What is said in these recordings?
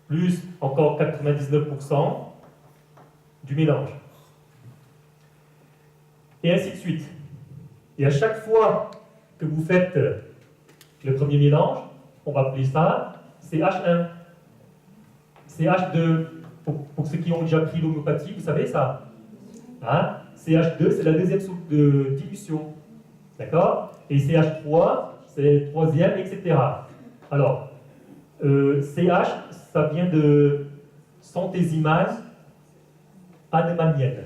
plus encore 99% du mélange. Et ainsi de suite. Et à chaque fois que vous faites le premier mélange, on va appeler ça CH1. CH2, pour ceux qui ont déjà pris l'homéopathie, vous savez ça, hein? CH2, c'est la deuxième de dilution. D'accord? Et CH3, c'est le troisième, etc. Alors, CH, ça vient de centésimale hahnemannienne.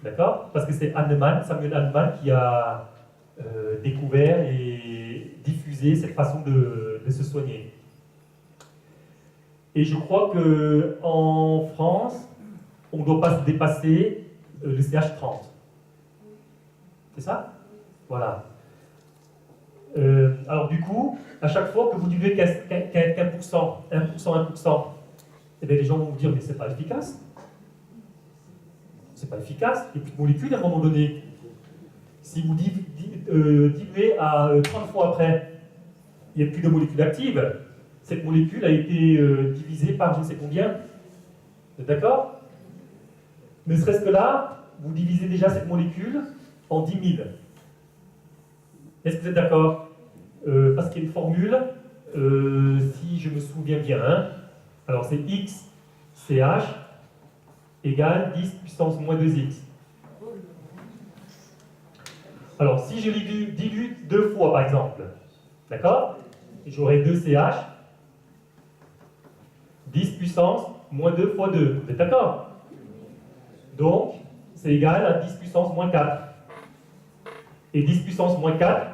D'accord? Parce que c'est Hahnemann, Samuel Hahnemann, qui a découvert et diffusé cette façon de se soigner. Et je crois qu'en France, on ne doit pas se dépasser le CH30. C'est ça? Voilà. Alors du coup, à chaque fois que vous diluez qu'un pourcent, 1%, eh bien, les gens vont vous dire, mais c'est pas efficace. C'est pas efficace, il n'y a plus de molécules à un moment donné. Si vous diluez à 30 fois après, il n'y a plus de molécules actives. Cette molécule a été divisée par je ne sais combien. Vous êtes d'accord? Ne serait-ce que là, vous divisez déjà cette molécule en 10 000. Est-ce que vous êtes d'accord? Parce qu'il y a une formule, si je me souviens bien, hein, alors c'est XCH égale 10 puissance moins 2x. Alors, si je dilue 2 fois, par exemple, d'accord? J'aurai 2CH, 10 puissance moins 2 fois 2. Vous êtes d'accord? Donc, c'est égal à 10 puissance moins 4. Et 10 puissance moins 4,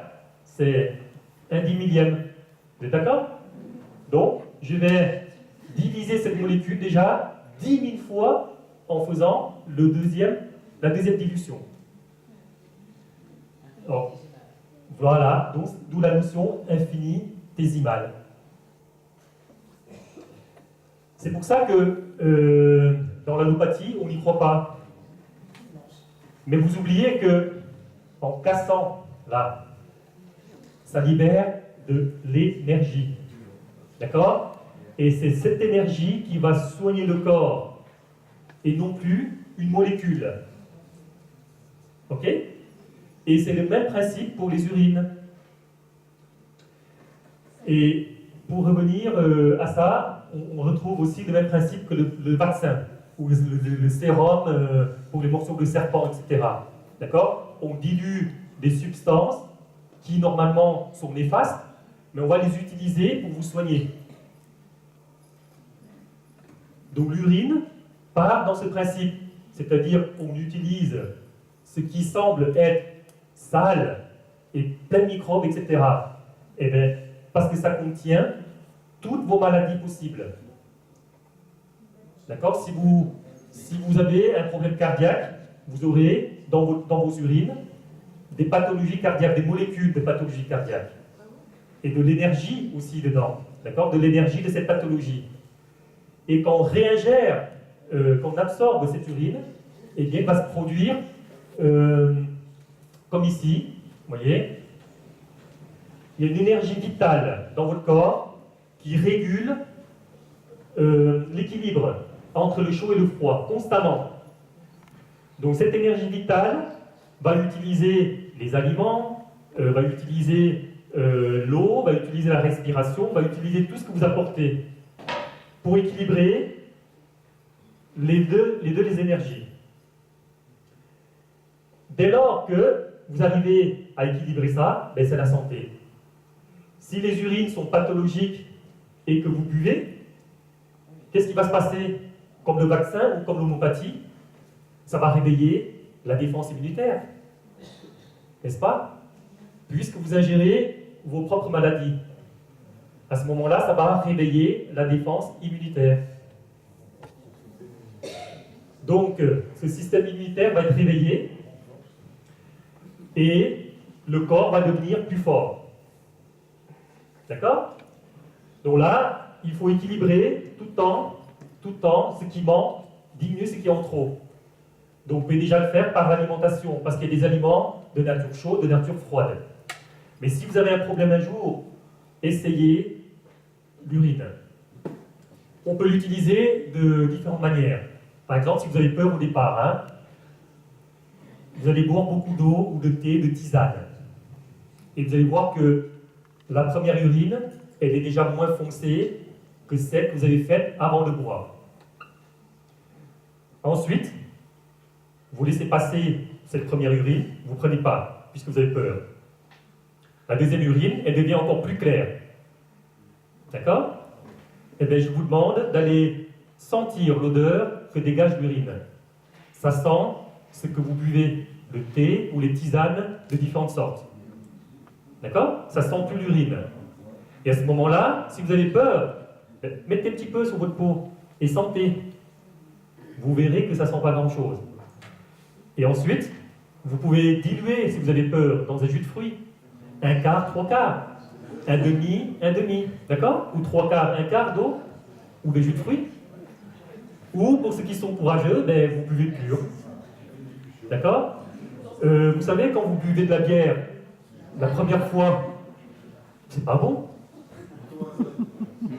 c'est 1/10 millième. Vous êtes d'accord? Donc, je vais diviser cette molécule déjà 10 000 fois en faisant la deuxième dilution. Alors, voilà, d'où la notion infinitésimale. C'est pour ça que dans l'allopathie, on n'y croit pas. Mais vous oubliez que en cassant là, ça libère de l'énergie. D'accord? Et c'est cette énergie qui va soigner le corps et non plus une molécule. Ok? Et c'est le même principe pour les urines. Et pour revenir à ça, on retrouve aussi le même principe que le vaccin, ou le sérum pour les morsures de serpent, etc. D'accord? On dilue des substances qui normalement sont néfastes, mais on va les utiliser pour vous soigner. Donc l'urine part dans ce principe, c'est-à-dire qu'on utilise ce qui semble être sale et plein de microbes, etc. Et bien, parce que ça contient toutes vos maladies possibles. D'accord? Si vous avez un problème cardiaque, vous aurez dans vos urines des pathologies cardiaques, des molécules de pathologie cardiaque. Et de l'énergie aussi dedans. D'accord? De l'énergie de cette pathologie. Et quand on réingère, quand on absorbe cette urine, eh bien, il va se produire, comme ici, vous voyez, il y a une énergie vitale dans votre corps qui régule l'équilibre entre le chaud et le froid, constamment. Donc cette énergie vitale va utiliser les aliments, va utiliser l'eau, va utiliser la respiration, va utiliser tout ce que vous apportez pour équilibrer les deux énergies. Dès lors que vous arrivez à équilibrer ça, ben c'est la santé. Si les urines sont pathologiques et que vous buvez, qu'est-ce qui va se passer? Comme le vaccin ou comme l'homéopathie, ça va réveiller la défense immunitaire. N'est-ce pas? Puisque vous ingérez vos propres maladies. À ce moment-là, ça va réveiller la défense immunitaire. Donc, ce système immunitaire va être réveillé et le corps va devenir plus fort. D'accord? Donc là, il faut équilibrer tout le temps, ce qui manque, diminuer ce qui est en trop. Donc vous pouvez déjà le faire par l'alimentation, parce qu'il y a des aliments de nature chaude, de nature froide. Mais si vous avez un problème un jour, essayez l'urine. On peut l'utiliser de différentes manières. Par exemple, si vous avez peur au départ, hein, vous allez boire beaucoup d'eau ou de thé, de tisane. Et vous allez voir que la première urine, elle est déjà moins foncée que celle que vous avez faite avant de boire. Ensuite, vous laissez passer cette première urine, vous ne prenez pas, puisque vous avez peur. La deuxième urine, elle devient encore plus claire. D'accord? Eh bien, je vous demande d'aller sentir l'odeur que dégage l'urine. Ça sent ce que vous buvez, le thé ou les tisanes de différentes sortes. D'accord? Ça sent plus l'urine. Et à ce moment-là, si vous avez peur, mettez un petit peu sur votre peau et sentez. Vous verrez que ça ne sent pas grand-chose. Et ensuite, vous pouvez diluer, si vous avez peur, dans un jus de fruits. Un quart, trois quarts. Un demi, d'accord? Ou trois quarts, un quart d'eau, ou de jus de fruits. Ou, pour ceux qui sont courageux, ben, vous buvez pur. D'accord? Vous savez, quand vous buvez de la bière, la première fois, c'est pas bon.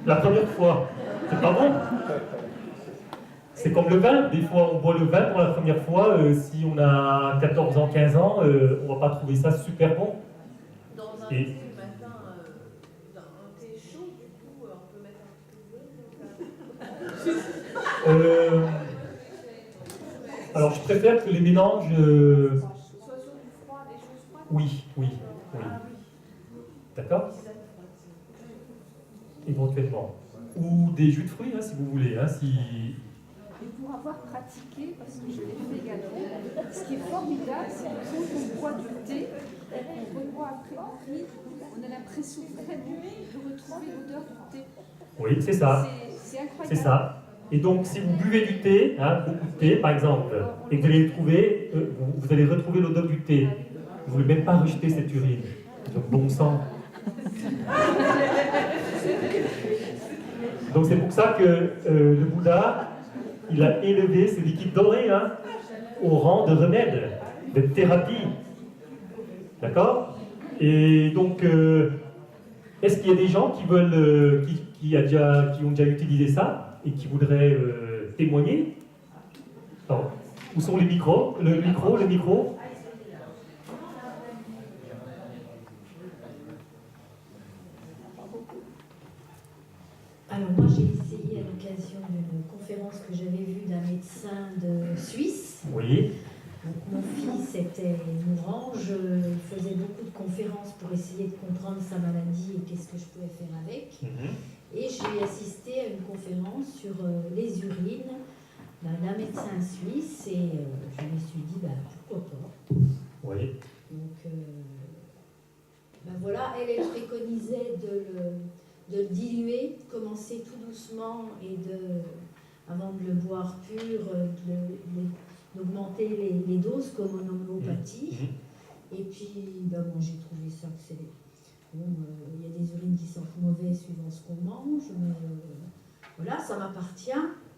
La première fois, c'est pas bon. C'est comme le vin. Des fois, on boit le vin pour la première fois. Si on a 14 ans, 15 ans, on va pas trouver ça super bon. Dans un thé le matin, un thé chaud, du coup, on peut mettre un peu de l'eau. Alors, je préfère que les mélanges... Soit sur du froid, des choses froides. Oui. D'accord? Éventuellement. Ou des jus de fruits, hein, si vous voulez. Hein, si... Et pour avoir pratiqué, parce que je l'ai fait également, ce qui est formidable, c'est que quand on boit du thé, on reboit après le riz, on a l'impression vraiment de retrouver l'odeur du thé. Oui, c'est ça. C'est incroyable. C'est ça. Et donc, si vous buvez du thé, hein, beaucoup de thé par exemple, et que vous allez trouver, vous allez retrouver l'odeur du thé. Vous ne voulez même pas rejeter cette urine. Donc, bon sang. Donc, c'est pour ça que le Bouddha, il a élevé ce liquide doré hein, au rang de remède, de thérapie. D'accord? Et donc, est-ce qu'il y a des gens qui veulent, qui ont déjà utilisé ça et qui voudraient témoigner? Non. Où sont les micros? Le micro. Alors moi j'ai essayé à l'occasion d'une conférence que j'avais vue d'un médecin de Suisse. Oui. Donc mon fils était mourant, je faisais beaucoup de conférences pour essayer de comprendre sa maladie et qu'est-ce que je pouvais faire avec. Et j'ai assisté à une conférence sur les urines d'un médecin suisse et je me suis dit pourquoi pas. Oui. Donc voilà, elle préconisait de le diluer, commencer tout doucement et avant de le boire pur, d'augmenter les doses comme en homéopathie. Et puis, j'ai trouvé ça que c'est... Bon, il y a des urines qui sentent mauvais suivant ce qu'on mange, mais voilà, ça m'appartient.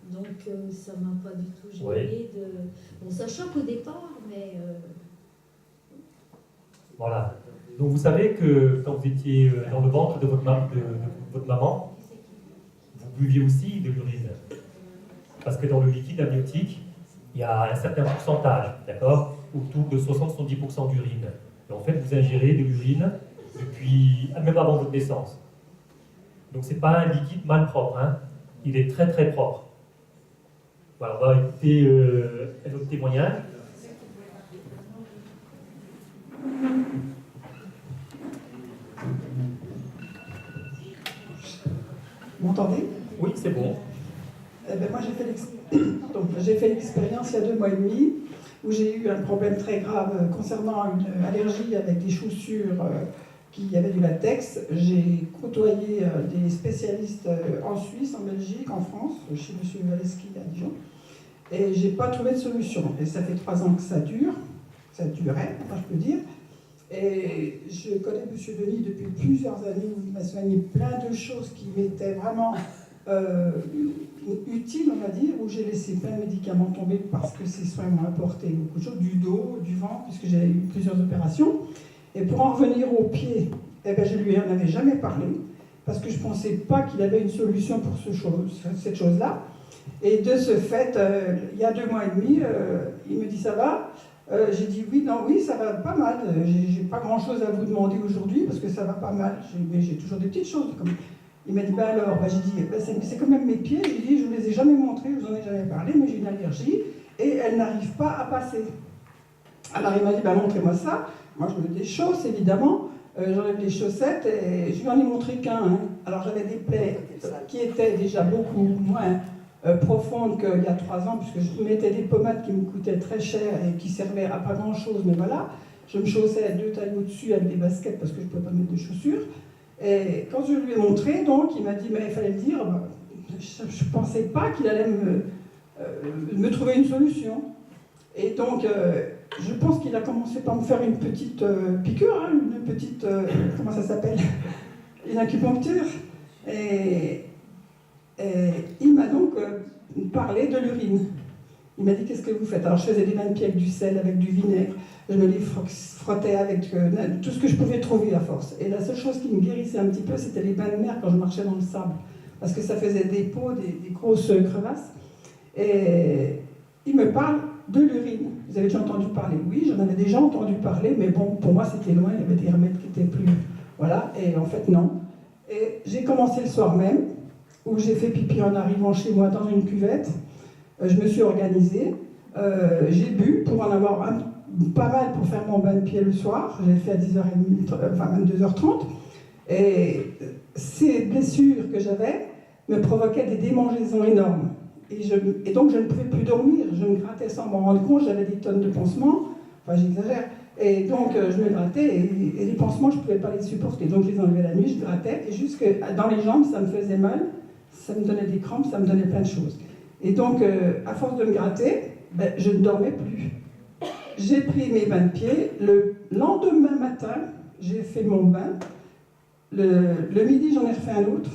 Donc, ça ne m'a pas du tout gêné de... Bon, ça choque au départ, mais... Voilà. Donc vous savez que quand vous étiez dans le ventre de votre maman, vous buviez aussi de l'urine. Parce que dans le liquide amniotique, il y a un certain pourcentage, d'accord? Autour de 60-70% d'urine. Et en fait, vous ingérez de l'urine depuis, même avant votre naissance. Donc c'est pas un liquide mal propre, hein? Il est très très propre. Voilà, on va écouter un autre témoignage. Vous m'entendez? Oui, c'est bon. Moi, j'ai fait l'expérience il y a 2 mois et demi où j'ai eu un problème très grave concernant une allergie avec des chaussures qui avaient du latex. J'ai côtoyé des spécialistes en Suisse, en Belgique, en France, chez M. Valeski à Dijon, et j'ai pas trouvé de solution. Et ça fait 3 ans que ça dure, ça durait, enfin, je peux dire. Et je connais M. Denis depuis plusieurs années où il m'a soigné plein de choses qui m'étaient vraiment utiles, on va dire, où j'ai laissé plein de médicaments tomber parce que ces soins m'ont apporté beaucoup de choses, du dos, du ventre, puisque j'ai eu plusieurs opérations. Et pour en revenir aux pieds, je lui en avais jamais parlé parce que je ne pensais pas qu'il avait une solution pour cette chose-là. Et de ce fait, il y a 2 mois et demi, il me dit ça va. J'ai dit oui, non, oui, ça va pas mal. J'ai pas grand-chose à vous demander aujourd'hui parce que ça va pas mal. Mais j'ai toujours des petites choses. Il m'a dit bah alors, j'ai dit c'est quand même mes pieds. J'ai dit je ne les ai jamais montrés, je vous en ai jamais parlé, mais j'ai une allergie et elle n'arrive pas à passer. Alors il m'a dit bah montrez-moi ça. Moi je mets des chausses évidemment. J'enlève les chaussettes et je lui en ai montré qu'un. Hein. Alors j'avais des plaies qui étaient déjà beaucoup moins profonde qu'il y a 3 ans, puisque je mettais des pommades qui me coûtaient très cher et qui servaient à pas grand chose, mais voilà, je me chaussais 2 tailles au-dessus avec des baskets parce que je ne pouvais pas mettre de chaussures. Et quand je lui ai montré, donc, il m'a dit, mais il fallait le dire, je ne pensais pas qu'il allait me trouver une solution. Et donc, je pense qu'il a commencé par me faire une petite piqûre, hein, une petite, comment ça s'appelle, une acupuncture. Et il m'a donc parlé de l'urine. Il m'a dit qu'est-ce que vous faites? Alors je faisais des bains de pieds avec du sel, avec du vinaigre, je me les frottais avec tout ce que je pouvais trouver à force. Et la seule chose qui me guérissait un petit peu, c'était les bains de mer quand je marchais dans le sable, parce que ça faisait des peaux, des grosses crevasses. Et il me parle de l'urine. Vous avez déjà entendu parler? Oui, j'en avais déjà entendu parler, mais bon, pour moi c'était loin, il y avait des remèdes qui étaient plus... Voilà, et en fait non. Et j'ai commencé le soir même, où j'ai fait pipi en arrivant chez moi dans une cuvette. Je me suis organisée, j'ai bu pour en avoir pas mal pour faire mon bain de pied le soir. J'ai fait à 10h30, enfin 22h30. Et ces blessures que j'avais me provoquaient des démangeaisons énormes. Et donc je ne pouvais plus dormir. Je me grattais sans m'en rendre compte. J'avais des tonnes de pansements. Enfin, j'exagère. Et donc je me grattais et les pansements, je ne pouvais pas les supporter. Donc je les enlevais la nuit, je grattais. Et jusque dans les jambes, ça me faisait mal. Ça me donnait des crampes, ça me donnait plein de choses. Et donc, à force de me gratter, je ne dormais plus. J'ai pris mes bains de pied. Le lendemain matin, j'ai fait mon bain. Le midi, j'en ai refait un autre.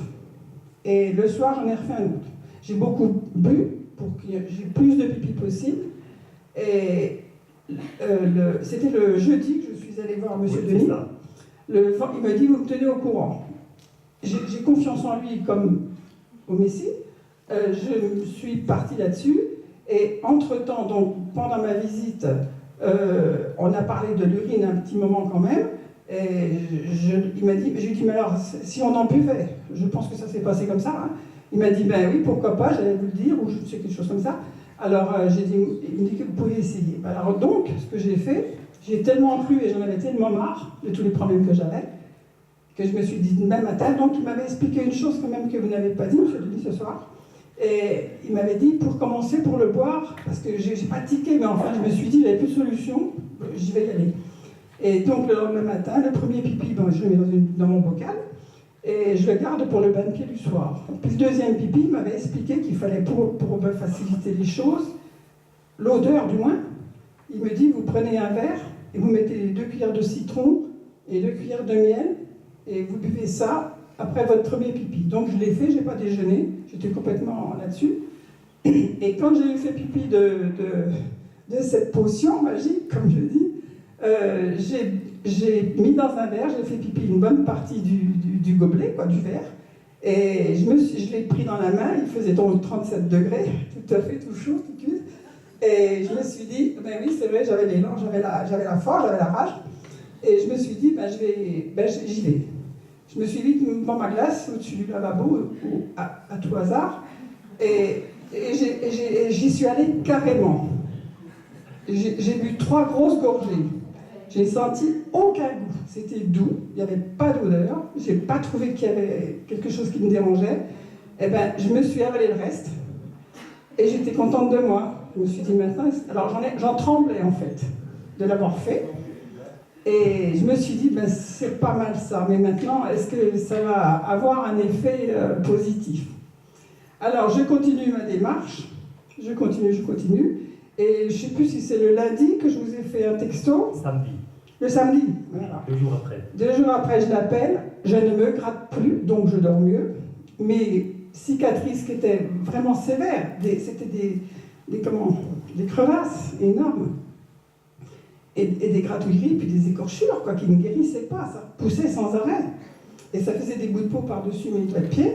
Et le soir, j'en ai refait un autre. J'ai beaucoup bu pour que j'ai plus de pipi possible. Et c'était le jeudi que je suis allée voir M. Denis. Il m'a dit, vous me tenez au courant. J'ai confiance en lui comme au Messie. Je suis partie là-dessus. Et entre-temps, donc, pendant ma visite, on a parlé de l'urine un petit moment quand même. Et il m'a dit, je lui ai dit, mais alors, si on en buvait, je pense que ça s'est passé comme ça. Hein. Il m'a dit, ben oui, pourquoi pas, j'allais vous le dire, ou je sais quelque chose comme ça. Alors, j'ai dit, il me dit que vous pouvez essayer. Alors, donc, ce que j'ai fait, j'ai tellement cru et j'en avais tellement marre de tous les problèmes que j'avais, que je me suis dit, même matin, donc il m'avait expliqué une chose quand même que vous n'avez pas dit, M. Denis, ce soir. Et il m'avait dit, pour commencer, pour le boire, parce que j'ai pas tiqué, mais enfin, je me suis dit, j'avais plus de solution, j'y vais y aller. Et donc, le lendemain matin, le premier pipi, je le mets dans mon bocal, et je le garde pour le bain de pied du soir. Puis le deuxième pipi, il m'avait expliqué qu'il fallait, pour faciliter les choses, l'odeur du moins, il me dit, vous prenez un verre, et vous mettez 2 cuillères de citron, et 2 cuillères de miel, et vous buvez ça après votre premier pipi. Donc je l'ai fait, je n'ai pas déjeuné, j'étais complètement là-dessus. Et quand j'ai fait pipi de cette potion magique, comme je dis, j'ai mis dans un verre, j'ai fait pipi une bonne partie du gobelet, quoi, du verre, et je l'ai pris dans la main, il faisait donc 37 degrés, tout à fait, tout chaud, tout cuit. Et je me suis dit, ben oui, c'est vrai, j'avais l'élan, j'avais la force, j'avais la rage, et je me suis dit, j'y vais. Je me suis vite mis dans ma glace au-dessus du lavabo, à tout hasard, et j'y suis allée carrément. J'ai bu 3 grosses gorgées. J'ai senti aucun goût. C'était doux, il n'y avait pas d'odeur, je n'ai pas trouvé qu'il y avait quelque chose qui me dérangeait. Eh bien, je me suis avalé le reste, et j'étais contente de moi. Je me suis dit maintenant, alors j'en tremblais en fait, de l'avoir fait. Et je me suis dit, c'est pas mal ça, mais maintenant, est-ce que ça va avoir un effet positif? Alors, je continue ma démarche, je continue, et je ne sais plus si c'est le lundi que je vous ai fait un texto. Samedi. Le samedi, voilà. 2 jours après. 2 jours après, je l'appelle, je ne me gratte plus, donc je dors mieux. Mes cicatrices qui étaient vraiment sévères, c'était des crevasses énormes. Et des gratouilleries, puis des écorchures, quoi, qui ne guérissaient pas, ça poussait sans arrêt. et ça faisait des bouts de peau par-dessus mes doigts de pied.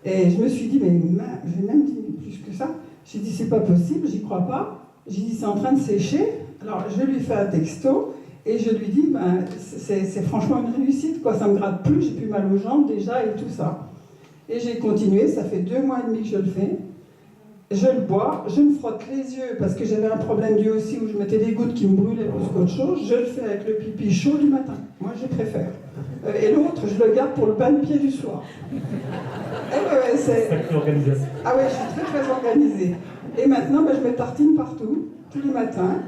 Et je me suis dit, mais j'ai même dit plus que ça. J'ai dit, c'est pas possible, j'y crois pas. J'ai dit, c'est en train de sécher. Alors je lui fais un texto et je lui dis, ben, c'est franchement une réussite, quoi. Ça me gratte plus, j'ai plus mal aux jambes déjà et tout ça. Et j'ai continué, ça fait 2 mois et demi que je le fais. Je le bois, je me frotte les yeux parce que j'avais un problème d'yeux aussi où je mettais des gouttes qui me brûlaient plus qu'autre chose. Je le fais avec le pipi chaud du matin. Moi, je préfère. Et l'autre, je le garde pour le bain de pied du soir. C'est... Sacrée organisation. Ah ouais, je suis très très organisée. Et maintenant, ben, je me tartine partout, tous les matins.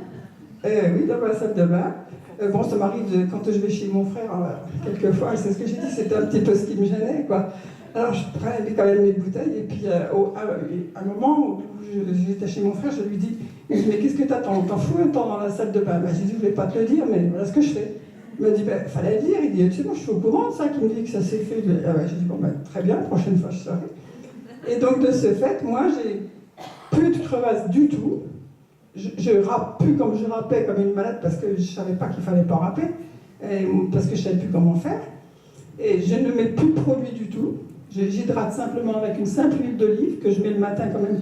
Oui, dans ma salle de bain. Bon, ça m'arrive quand je vais chez mon frère, quelquefois, c'est ce que j'ai dit, c'était un petit peu ce qui me gênait, quoi. Alors je prenais quand même mes bouteilles, et puis à un moment où j'étais chez mon frère, je lui dis, mais qu'est-ce que t'attends? T'en fous un temps dans la salle de bain? Ben, j'ai dit, je vais pas te le dire, mais voilà ce que je fais. Il m'a dit, ben, fallait le dire. Il dit, tu sais, moi je suis au courant de ça, qui me dit que ça s'est fait. Ah ouais, j'ai dit, bon, ben, très bien, la prochaine fois je saurai. Et donc de ce fait, moi j'ai plus de crevasses du tout. Je rappe plus comme je rappais comme une malade parce que je savais pas qu'il fallait pas rapper, parce que je savais plus comment faire. Et je ne mets plus de produit du tout. J'hydrate simplement avec une simple huile d'olive que je mets le matin quand même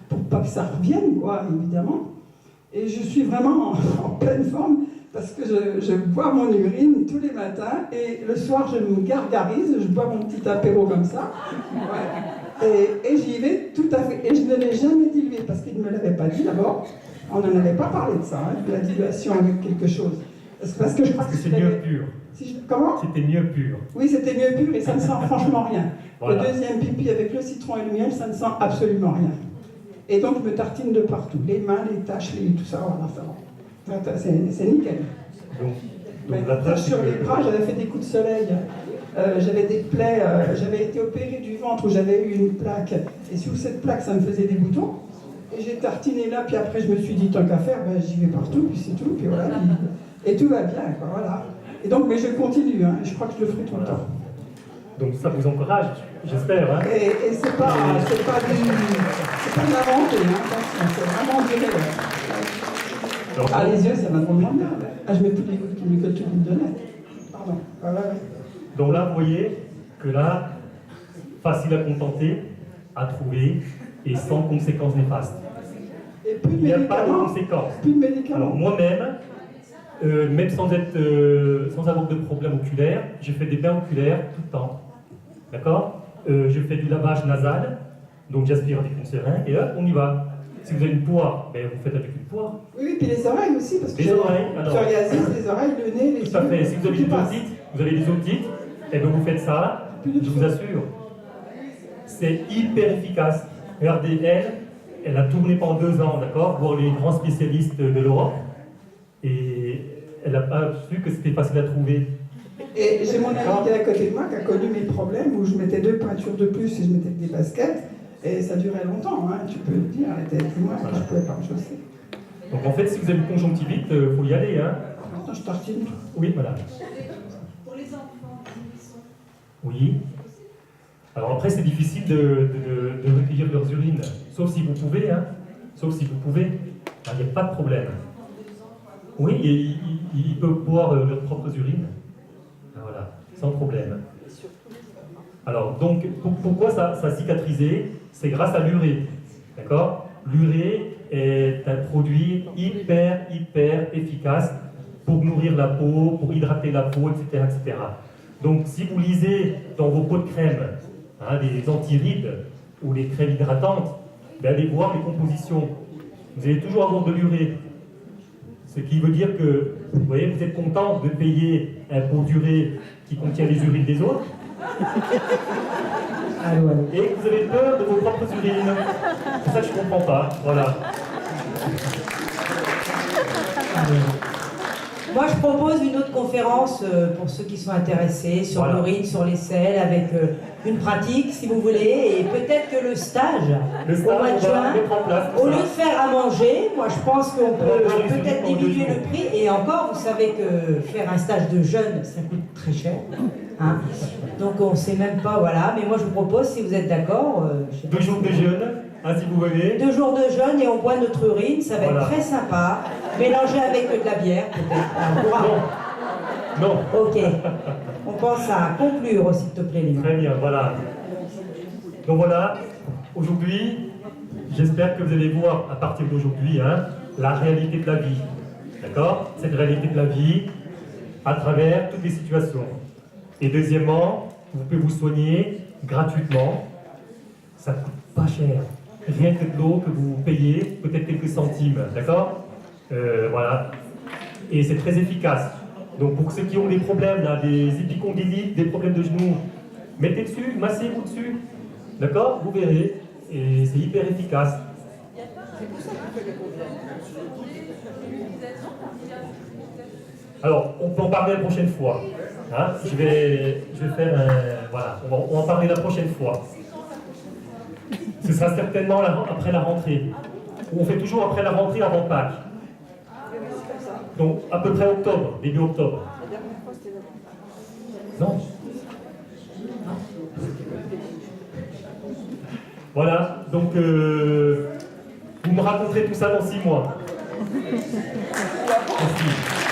pour pas que ça revienne, quoi, évidemment. Et je suis vraiment en pleine forme parce que je bois mon urine tous les matins et le soir je me gargarise, je bois mon petit apéro comme ça. Ouais. Et j'y vais tout à fait. Et je ne l'ai jamais dilué parce qu'il ne me l'avait pas dit d'abord. On n'en avait pas parlé de ça, hein, de la dilution avec quelque chose. Parce que je crois que c'est mieux pur. Comment? C'était mieux pur. Oui, c'était mieux pur et ça ne sent franchement rien. Voilà. Le deuxième pipi avec le citron et le miel, ça ne sent absolument rien. Et donc je me tartine de partout. Les mains, les taches, tout ça, voilà, ça va. C'est nickel. Donc la tâche, sur les bras, j'avais fait des coups de soleil. J'avais des plaies, j'avais été opérée du ventre où j'avais eu une plaque. Et sous cette plaque, ça me faisait des boutons. Et j'ai tartiné là, puis après je me suis dit, tant qu'à faire, ben, j'y vais partout, puis c'est tout. Puis voilà, et tout va bien, quoi, voilà. Et donc, mais je continue, hein, je crois que je le ferai tout le temps. Donc ça vous encourage, j'espère. Hein. Et c'est pas de l'inventer, hein, attention, c'est vraiment du réel. Ah, les yeux, ça va drôlement bien. Ah, je mets toutes les gouttes qui me collent tout le de nez. Pardon, voilà. Donc là, vous voyez que là, facile à contenter, à trouver, et sans conséquences néfastes. Et plus de Il n'y a pas de médicaments. conséquences. Plus de médicaments. Alors moi-même, même sans avoir de problème oculaire, je fais des bains oculaires tout le temps. D'accord? Je fais du lavage nasal, donc j'aspire avec une seringue, et hop, on y va. Si vous avez une poire, ben vous faites avec une poire. Oui, puis les oreilles aussi, parce que Les oreilles, alors. psoriasis, les oreilles, le nez, les yeux. Tout à fait. Si vous avez tout des passe. otites, et bien vous faites ça, je vous assure. C'est hyper efficace. Regardez, elle a tourné pendant 2 ans, d'accord, voir les grands spécialistes de l'Europe, et elle n'a pas su que c'était facile à trouver. Et j'ai mon ami qui est à côté de moi, qui a connu mes problèmes, où je mettais 2 pointures de plus et je mettais des baskets, et ça durait longtemps, hein, tu peux le dire, elle était avec moi, que je ne pouvais pas me chausser. Donc en fait, si vous avez une conjonctivite, il faut y aller. Hein. Maintenant, je tartine. Oui, voilà. Pour les enfants, ils sont. Oui. Alors après, c'est difficile de recueillir leurs urines, sauf si vous pouvez, hein. Sauf si vous pouvez. Il n'y a pas de problème. Oui, et ils peuvent boire leurs propres urines. Voilà, sans problème. Alors, donc, pourquoi ça a cicatrisé? C'est grâce à l'urée. D'accord? L'urée est un produit hyper efficace pour nourrir la peau, pour hydrater la peau, etc. etc. Donc, si vous lisez dans vos pots de crème, hein, des antirides ou les crèmes hydratantes, ben allez voir les compositions. Vous allez toujours avoir de l'urée. Ce qui veut dire que, vous voyez, vous êtes content de payer un pot d'urée qui contient les urines des autres, et que vous avez peur de vos propres urines. C'est ça que je ne comprends pas. Voilà. Moi, je propose une autre conférence pour ceux qui sont intéressés sur Voilà. l'urine, sur les selles, avec une pratique, si vous voulez, et peut-être que le stage Le au stage, mois de on va juin, mettre en place tout au ça. lieu de faire à manger, moi je pense qu'on On va peut voir les peut-être urines en 2 diminuer jours. le prix, et encore, vous savez que faire un stage de jeûne, ça coûte très cher. Hein. Donc on ne sait même pas, voilà, mais moi je vous propose, si vous êtes d'accord, 2 jours de jeûne, hein, si vous venez. 2 jours de jeûne et on boit notre urine, ça va Voilà. être très sympa, mélangé avec de la bière peut-être. On pourra. Non. Ok. On pense à conclure, s'il te plaît, Léna. Très bien, voilà. Donc voilà, aujourd'hui, j'espère que vous allez voir à partir d'aujourd'hui la réalité de la vie. D'accord? Cette réalité de la vie à travers toutes les situations. Et deuxièmement, vous pouvez vous soigner gratuitement. Ça ne coûte pas cher. Rien que de l'eau que vous payez, peut-être quelques centimes. D'accord? Voilà. Et c'est très efficace. Donc pour ceux qui ont des problèmes, là, des épicondylites, des problèmes de genoux, mettez dessus, massez-vous dessus. D'accord? Vous verrez. Et c'est hyper efficace. Alors, on peut en parler la prochaine fois. Hein? Je vais faire un... Voilà, on va en parler la prochaine fois. Ce sera certainement après la rentrée. On fait toujours après la rentrée, avant Pâques. Donc, à peu près octobre, début octobre. Non. Voilà, donc vous me raconterez tout ça dans 6 mois. Merci.